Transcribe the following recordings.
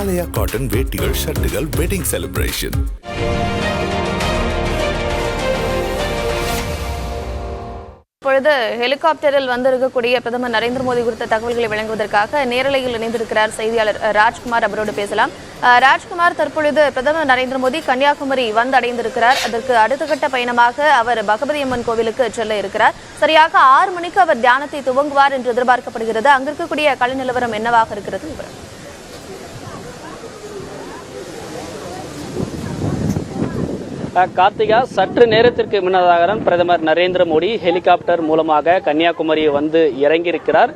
Himalaya cotton வேட்டிகள் ஷர்ட்டுகள் wedding celebration. இப்பொழுது ஹெலிகாப்டரில் வந்திருக்கக்கூடிய பிரதமர் நரேந்திர மோடி குறித்த தகவல்களை வழங்குவதற்காக நேரலையில் இணைந்திருக்கிறார் செய்தியாளர் ராஜ்குமார். அவரோடு பேசலாம். ராஜ்குமார், தற்பொழுது பிரதமர் நரேந்திர மோடி கன்னியாகுமரி வந்தடைந்திருக்கிறார். அதற்கு அடுத்த கட்ட பயணமாக அவர் பகவதி அம்மன் கோவிலுக்கு செல்ல இருக்கிறார். சரியாக 6 மணிக்கு அவர் தியானத்தை துவங்குவார் என்று எதிர்பார்க்கப்படுகிறது. அங்கு இருக்கக்கூடிய கள நிலவரம் என்னவாக இருக்கிறது? கார்த்திகா, சற்று நேரத்திற்கு முன்னதாக பிரதமர் நரேந்திர மோடி ஹெலிகாப்டர் மூலமாக கன்னியாகுமரி வந்து இறங்கியிருக்கிறார்.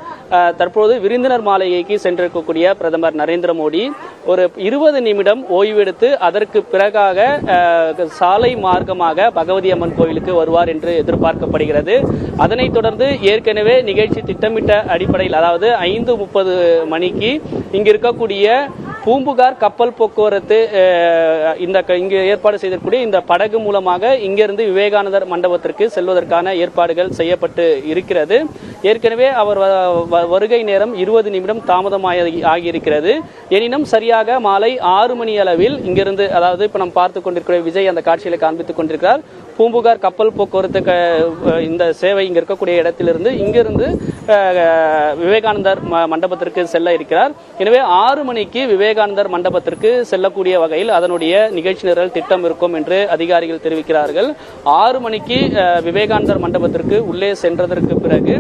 தற்போது விருந்தினர் மாளிகைக்கு சென்றிருக்கக்கூடிய பிரதமர் நரேந்திர மோடி ஒரு 20 நிமிடம் ஓய்வெடுத்து அதற்கு பிறகாக சாலை மார்க்கமாக பகவதி அம்மன் கோவிலுக்கு வருவார் என்று எதிர்பார்க்கப்படுகிறது. அதனைத் தொடர்ந்து ஏற்கனவே நிகழ்ச்சி திட்டமிட்ட அடிப்படையில், அதாவது 5:30 மணிக்கு இங்கு இருக்கக்கூடிய பூம்புகார் கப்பல் போக்குவரத்து இங்கு ஏற்பாடு செய்திருக்கூடிய இந்த படகு மூலமாக இங்கிருந்து விவேகானந்தர் மண்டபத்திற்கு செல்வதற்கான ஏற்பாடுகள் செய்யப்பட்டு இருக்கிறது. ஏற்கனவே அவர் வருகை நேரம் 20 நிமிடம் தாமதமாகியிருக்கிறது. எனினும் சரியாக மாலை 6 மணி அளவில் இங்கிருந்து, அதாவது இப்ப நாம் பார்த்துக் கொண்டிருக்கிற விஜய் அந்த காட்சிகளை காண்பித்துக் கொண்டிருக்கிறார். பூம்புகார் கப்பல் போக்குவரத்து இந்த சேவை இங்க இருக்கக்கூடிய இடத்திலிருந்து இங்கிருந்து விவேகானந்தர் மண்டபத்திற்கு செல்ல இருக்கிறார். எனவே 6 மணிக்கு விவேகானந்தர் மண்டபத்திற்கு செல்லக்கூடிய வகையில் அதனுடைய நிகழ்ச்சி நிரல் திட்டம் இருக்கும் என்று அதிகாரிகள் தெரிவிக்கிறார்கள். 6 மணிக்கு விவேகானந்தர் மண்டபத்திற்கு உள்ளே சென்றதற்கு பிறகு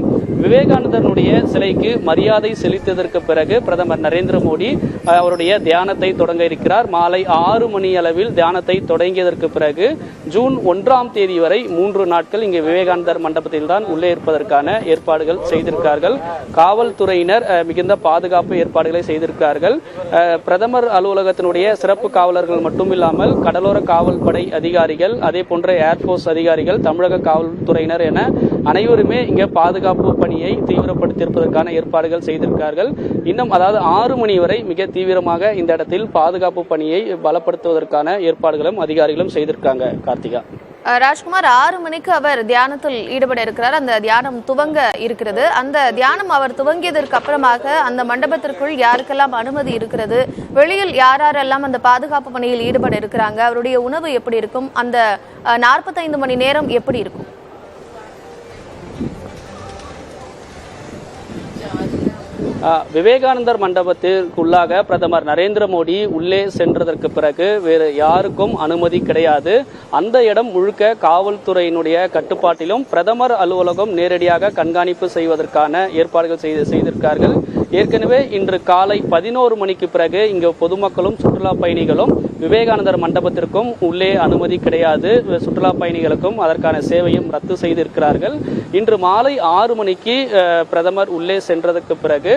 விவேகானந்தருடைய சிலைக்கு மரியாதை செலுத்தியதற்கு பிறகு பிரதமர் நரேந்திர மோடி அவருடைய தியானத்தை தொடங்க இருக்கிறார். மாலை 6 மணி அளவில் தியானத்தை தொடங்கியதற்கு பிறகு ஜூன் 1ஆம் தேதி வரை 3 நாட்கள் இங்கே விவேகானந்தர் மண்டபத்தில் தான் உள்ளே இருப்பதற்கான ஏற்பாடுகள் செய்திருக்கிறார்கள். காவல்துறையினர் மிகுந்த பாதுகாப்பு ஏற்பாடுகளை செய்திருக்கிறார்கள். பிரதமர் அலுவலகத்தினுடைய சிறப்பு காவலர்கள் மட்டுமில்லாமல் கடலோர காவல்படை அதிகாரிகள், அதே போன்ற ஏர்போர்ஸ் அதிகாரிகள், தமிழக காவல்துறையினர் என அனைவருமே இங்கே பாதுகாப்பு பணியை தீவிரப்படுத்தியிருப்பதற்கான ஏற்பாடுகள் செய்திருக்கிறார்கள். இன்னும் அதாவது 6 மணி வரை மிக தீவிரமாக இந்த இடத்தில் பாதுகாப்பு பணியை பலப்படுத்துவதற்கான ஏற்பாடுகளும் அதிகாரிகளும் செய்திருக்காங்க. கார்த்திகா. ராஜ்குமார், 6 மணிக்கு அவர் தியானத்தில் ஈடுபட இருக்கிறார். அந்த தியானம் துவங்க இருக்கிறது. அந்த தியானம் அவர் துவங்கியதற்கு அப்புறமாக அந்த மண்டபத்திற்குள் யாருக்கெல்லாம் அனுமதி இருக்கிறது, வெளியில் யாரெல்லாம் அந்த பாதுகாப்பு பணியில் ஈடுபட இருக்கிறாங்க, அவருடைய உணவு எப்படி இருக்கும், அந்த 45 மணி நேரம் எப்படி இருக்கும்? விவேகானந்தர் மண்டபத்திற்குள்ளாக பிரதமர் நரேந்திர மோடி உள்ளே சென்றதற்கு பிறகு வேறு யாருக்கும் அனுமதி கிடையாது. அந்த இடம் முழுக்க காவல்துறையினுடைய கட்டுப்பாட்டிலும் பிரதமர் அலுவலகம் நேரடியாக கண்காணிப்பு செய்வதற்கான ஏற்பாடுகள் செய்திருக்கிறார்கள். ஏற்கனவே இன்று காலை 11 மணிக்கு பிறகு இங்கு பொதுமக்களும் சுற்றுலா பயணிகளும் விவேகானந்தர் மண்டபத்திற்கும் உள்ளே அனுமதி கிடையாது. சுற்றுலா பயணிகளுக்கும் அதற்கான சேவையும் ரத்து செய்திருக்கிறார்கள். இன்று மாலை 6 மணிக்கு பிரதமர் உள்ளே சென்றதற்கு பிறகு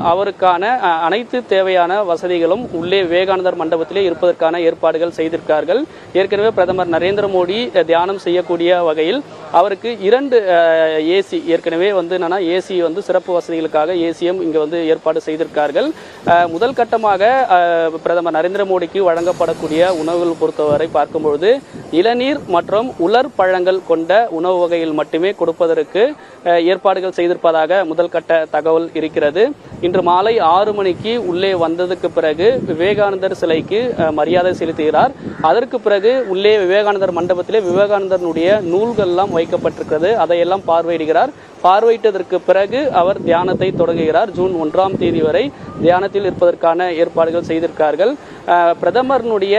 அவருக்கான அனைத்து தேவையான வசதிகளும் உள்ளே விவேகானந்தர் மண்டபத்திலே இருப்பதற்கான ஏற்பாடுகள் செய்திருக்கிறார்கள். ஏற்கனவே பிரதமர் நரேந்திர மோடி தியானம் செய்யக்கூடிய வகையில் அவருக்கு 2 ஏசி ஏற்கனவே ஏசி சிறப்பு வசதிகளுக்காக ஏசியும் இங்கு ஏற்பாடு செய்திருக்கிறார்கள். முதல் கட்டமாக பிரதமர் நரேந்திர மோடிக்கு வழங்கப்படக்கூடிய உணவுகள் பொறுத்தவரை பார்க்கும்பொழுது இளநீர் மற்றும் உலர் பழங்கள் கொண்ட உணவு வகையில் மட்டுமே கொடுப்பதற்கு ஏற்பாடுகள் செய்திருப்பதாக முதல் கட்ட தகவல் இருக்கிறது. இன்று மாலை 6 மணிக்கு உள்ளே வந்ததுக்கு பிறகு விவேகானந்தர் சிலைக்கு மரியாதை செலுத்துகிறார். அதற்கு பிறகு உள்ளே விவேகானந்தர் மண்டபத்திலே விவேகானந்தருடைய நூல்கள் எல்லாம் வைக்கப்பட்டிருக்கிறது. அதையெல்லாம் பார்வையிடுகிறார். பார்வையிட்டதற்கு பிறகு அவர் தியானத்தை தொடங்குகிறார். ஜூன் 1ஆம் தேதி வரை தியானத்தில் இருப்பதற்கான ஏற்பாடுகள் செய்திருக்கிறார்கள். பிரதமருடைய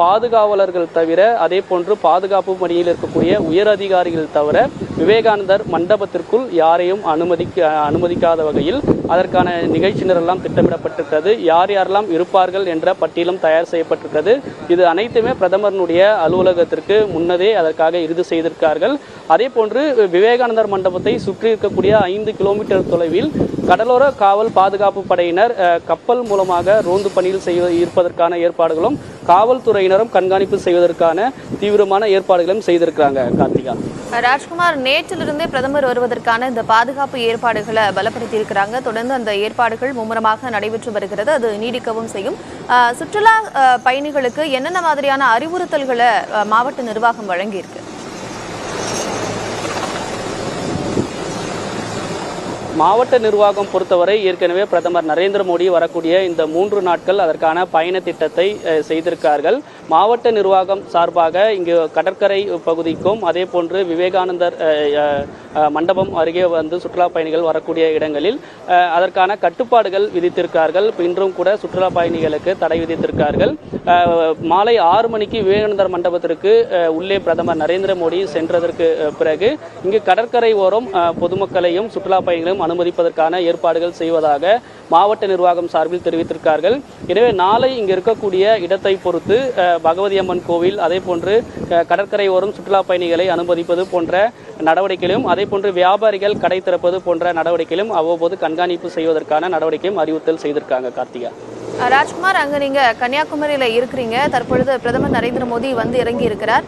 பாதுகாவலர்கள் தவிர, அதே போன்று பாதுகாப்பு பணியில் இருக்கக்கூடிய உயர் அதிகாரிகள் தவிர விவேகானந்தர் மண்டபத்திற்குள் யாரையும் அனுமதிக்காத வகையில் அதற்கான நிகழ்ச்சி நிரலாம் திட்டமிடப்பட்டிருக்கிறது. யாரெல்லாம் இருப்பார்கள் என்ற பட்டியலும் தயார் செய்யப்பட்டிருக்கிறது. இது அனைத்துமே பிரதமருடைய அலுவலகத்திற்கு முன்னதே அதற்காக இறுதி செய்திருக்கிறார்கள். அதே போன்று விவேகானந்தர் மண்டபத்தை சுற்றி இருக்கக்கூடிய 5 கிலோமீட்டர் தொலைவில் கடலோர காவல் பாதுகாப்பு படையினர் கப்பல் மூலமாக ரோந்து பணியில் இருப்பதற்கான ஏற்பாடுகளும் காவல்துறையினரும் கண்காணிப்பு செய்வதற்கான தீவிரமான ஏற்பாடுகளும் செய்திருக்கிறாங்க. கார்த்திகா. ராஜ்குமார், நேற்றிலிருந்தே பிரதமர் வருவதற்கான இந்த பாதுகாப்பு ஏற்பாடுகளை பலப்படுத்தி இருக்கிறாங்க. தொடர்ந்து அந்த ஏற்பாடுகள் மும்முரமாக நடைபெற்று வருகிறது. அது நீடிக்கவும் செய்யும். சுற்றுலா பயணிகளுக்கு என்னென்ன மாதிரியான அறிவுறுத்தல்களை மாவட்ட நிர்வாகம் வழங்கியிருக்கு? மாவட்ட நிர்வாகம் பொறுத்தவரை ஏற்கனவே பிரதமர் நரேந்திர மோடி வரக்கூடிய இந்த 3 நாட்கள் அதற்கான பயண திட்டத்தை செய்திருக்கார்கள். மாவட்ட நிர்வாகம் சார்பாக இங்கு கடற்கரை பகுதிக்கும் அதே போன்று விவேகானந்தர் மண்டபம் அருகே வந்து சுற்றுலா பயணிகள் வரக்கூடிய இடங்களில் அதற்கான கட்டுப்பாடுகள் விதித்திருக்கார்கள். இன்றும் கூட சுற்றுலா பயணிகளுக்கு தடை விதித்திருக்கார்கள். மாலை 6 மணிக்கு விவேகானந்தர் மண்டபத்திற்கு உள்ளே பிரதமர் நரேந்திர மோடி சென்றதற்கு பிறகு இங்கு கடற்கரை ஓரம் பொதுமக்களையும் சுற்றுலா பயணிகளையும் அனுமதிப்பதற்கான ஏற்பாடுகள் செய்வதாக மாவட்ட நிர்வாகம் சார்பில் தெரிவித்திருக்கார்கள். எனவே நாளை இங்கு இருக்கக்கூடிய இடத்தை பொறுத்து பகவதி அம்மன் கோவில் அதே போன்று கடற்கரை ஓரம் சுற்றுலா பயணிகளை அனுமதிப்பது போன்ற நடவடிக்கைகளும் அதே போன்று வியாபாரிகள் கடை திறப்பது போன்ற நடவடிக்கைகளும் அவ்வப்போது கண்காணிப்பு செய்வதற்கான நடவடிக்கையும் அறிவுறுத்தல் செய்திருக்காங்க. கார்த்திகா. ராஜ்குமார், அங்க நீங்க கன்னியாகுமரியில இருக்கிறீங்க. தற்பொழுது பிரதமர் நரேந்திர மோடி வந்து இறங்கி இருக்கிறார்.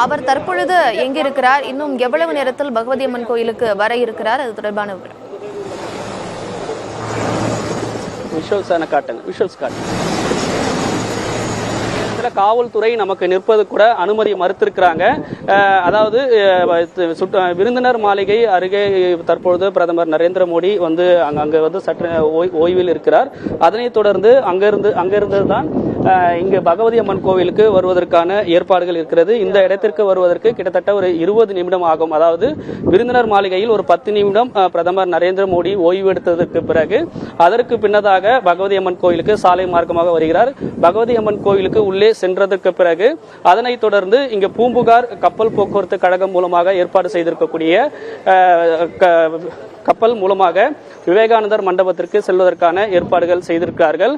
அவர் தற்பொழுது எங்க இருக்கிறார்? இன்னும் எவ்வளவு நேரத்தில் பகவதி அம்மன் கோயிலுக்கு வர இருக்கிறார்? அது தொடர்பான விவரம். காவல்துறை நமக்கு நிற்பது கூட அனுமதி மறுத்திருக்கிறாங்க. அதாவது விருந்தினர் மாளிகை அருகே தற்பொழுது பிரதமர் நரேந்திர மோடி வந்து அங்க வந்து சற்று ஓய்வில் இருக்கிறார். அதனைத் தொடர்ந்து அங்கிருந்து தான் இங்கு பகவதி அம்மன் கோவிலுக்கு வருவதற்கான ஏற்பாடுகள் இருக்கிறது. இந்த இடத்திற்கு வருவதற்கு கிட்டத்தட்ட ஒரு 20 நிமிடம் ஆகும். அதாவது விருந்தினர் மாளிகையில் ஒரு 10 நிமிடம் பிரதமர் நரேந்திர மோடி ஓய்வு எடுத்ததற்கு பிறகு அதற்கு பின்னதாக பகவதி அம்மன் கோவிலுக்கு சாலை மார்க்கமாக வருகிறார். பகவதி அம்மன் கோவிலுக்கு உள்ளே சென்றதற்கு பிறகு அதனைத் தொடர்ந்து இங்கு பூம்புகார் கப்பல் போக்குவரத்து கழகம் மூலமாக ஏற்பாடு செய்திருக்கக்கூடிய கப்பல் மூலமாக விவேகானந்தர் மண்டபத்திற்கு செல்வதற்கான ஏற்பாடுகள் செய்திருக்கிறார்கள்.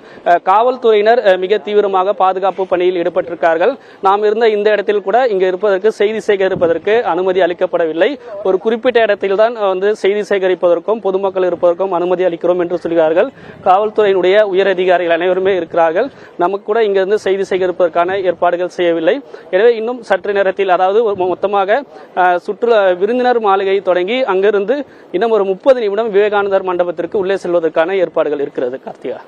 காவல்துறையினர் மிக தீவிரமாக பாதுகாப்பு பணியில் ஈடுபட்டிருக்கிறார்கள். நாம் இருந்த இந்த இடத்தில் கூட இங்கு இருப்பதற்கு செய்தி சேகரிப்பதற்கு அனுமதி அளிக்கப்படவில்லை. ஒரு குறிப்பிட்ட இடத்தில் தான் வந்து செய்தி சேகரிப்பதற்கும் பொதுமக்கள் இருப்பதற்கும் அனுமதி அளிக்கிறோம் என்று சொல்கிறார்கள். காவல்துறையினுடைய உயர் அதிகாரிகள் அனைவருமே இருக்கிறார்கள். நமக்கு கூட இங்கிருந்து செய்தி சேகரிப்பதற்கான ஏற்பாடுகள் செய்யவில்லை. எனவே இன்னும் சற்று நேரத்தில், அதாவது மொத்தமாக சுற்றுலா விருந்தினர் மாளிகை தொடங்கி அங்கிருந்து இன்னும் ஒரு 30 நிமிடம் விவேகானந்தர் மண்டபத்திற்கு உள்ளே செல்வதற்கான ஏற்பாடுகள் இருக்கிறது. கார்த்திகா.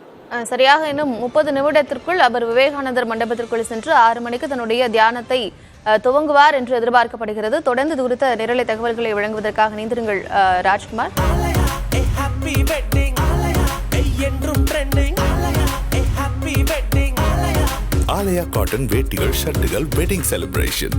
சரியாக இன்னும் 30 நிமிடத்திற்குள் அவர் விவேகானந்தர் மண்டபத்திற்குள் சென்று 6 மணிக்கு தன்னுடைய தியானத்தை துவங்குவார் என்று எதிர்பார்க்கப்படுகிறது. தொடர்ந்து இது குறித்த நேரலை தகவல்களை வழங்குவதற்காக இணைந்திருங்கள் ராஜ்குமார். ஆலயா காட்டன் வேட்டிகள் ஷர்ட்டுகள் வெட்டிங் செலிப்ரேஷன்.